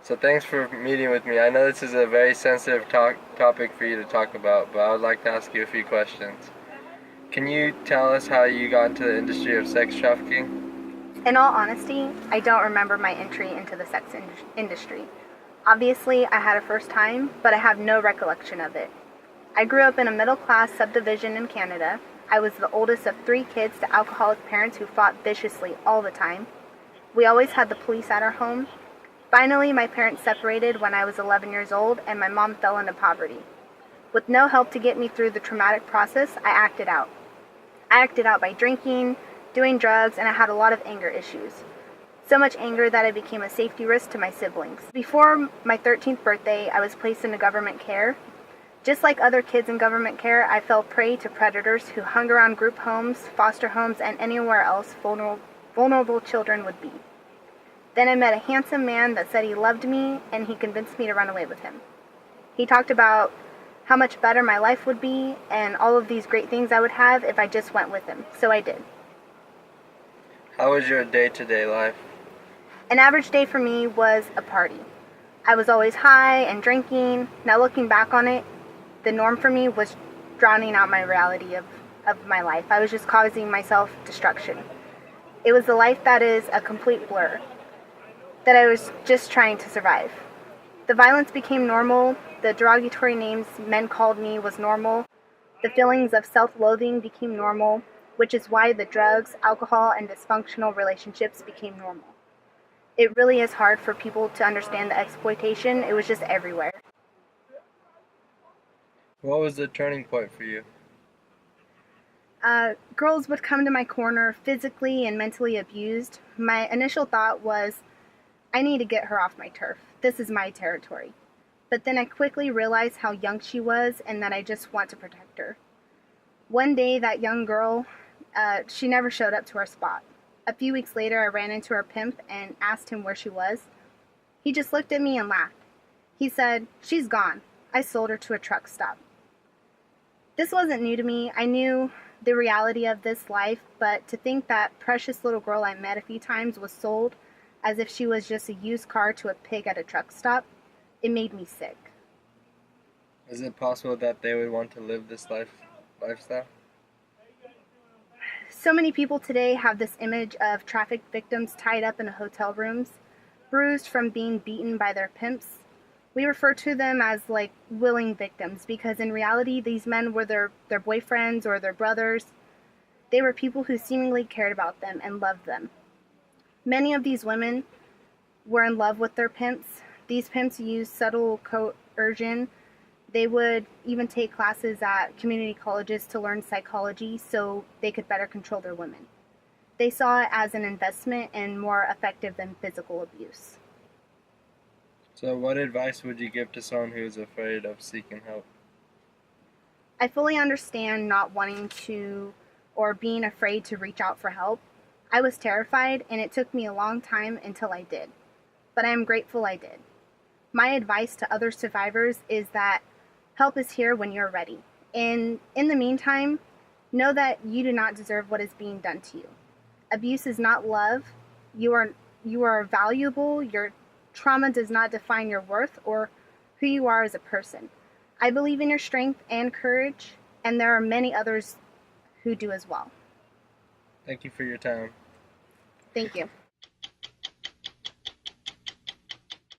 So thanks for meeting with me. I know this is a very sensitive topic for you to talk about, but I would like to ask you a few questions. Can you tell us how you got into the industry of sex trafficking? In all honesty, I don't remember my entry into the industry. Obviously, I had a first time, but I have no recollection of it. I grew up in a middle class subdivision in Canada. I was the oldest of 3 kids to alcoholic parents who fought viciously all the time. We always had the police at our home. Finally, my parents separated when I was 11 years old, and my mom fell into poverty. With no help to get me through the traumatic process, I acted out. I acted out by drinking, doing drugs, and I had a lot of anger issues. So much anger that I became a safety risk to my siblings. Before my 13th birthday, I was placed into government care. Just like other kids in government care, I fell prey to predators who hung around group homes, foster homes, and anywhere else vulnerable children would be. Then I met a handsome man that said he loved me, and he convinced me to run away with him. He talked about how much better my life would be and all of these great things I would have if I just went with him. So I did. How was your day-to-day life? An average day for me was a party. I was always high and drinking. Now looking back on it, the norm for me was drowning out my reality of my life. I was just causing myself destruction. It was a life that is a complete blur, that I was just trying to survive. The violence became normal. The derogatory names men called me was normal. The feelings of self-loathing became normal, which is why the drugs, alcohol, and dysfunctional relationships became normal. It really is hard for people to understand the exploitation. It was just everywhere. What was the turning point for you? Girls would come to my corner physically and mentally abused. My initial thought was, I need to get her off my turf. This is my territory. But then I quickly realized how young she was and that I just want to protect her. One day, that young girl, she never showed up to our spot. A few weeks later, I ran into her pimp and asked him where she was. He just looked at me and laughed. He said, "She's gone. I sold her to a truck stop." This wasn't new to me. I knew the reality of this life, but to think that precious little girl I met a few times was sold as if she was just a used car to a pig at a truck stop, it made me sick. Is it possible that they would want to live this lifestyle? So many people today have this image of trafficked victims tied up in hotel rooms, bruised from being beaten by their pimps. We refer to them as like willing victims because in reality these men were their boyfriends or their brothers. They were people who seemingly cared about them and loved them. Many of these women were in love with their pimps. These pimps used subtle coercion. They would even take classes at community colleges to learn psychology so they could better control their women. They saw it as an investment and more effective than physical abuse. So what advice would you give to someone who is afraid of seeking help? I fully understand not wanting to or being afraid to reach out for help. I was terrified and it took me a long time until I did. But I am grateful I did. My advice to other survivors is that help is here when you're ready. And in the meantime, know that you do not deserve what is being done to you. Abuse is not love. You are valuable. Your trauma does not define your worth or who you are as a person. I believe in your strength and courage, and there are many others who do as well. Thank you for your time. Thank you.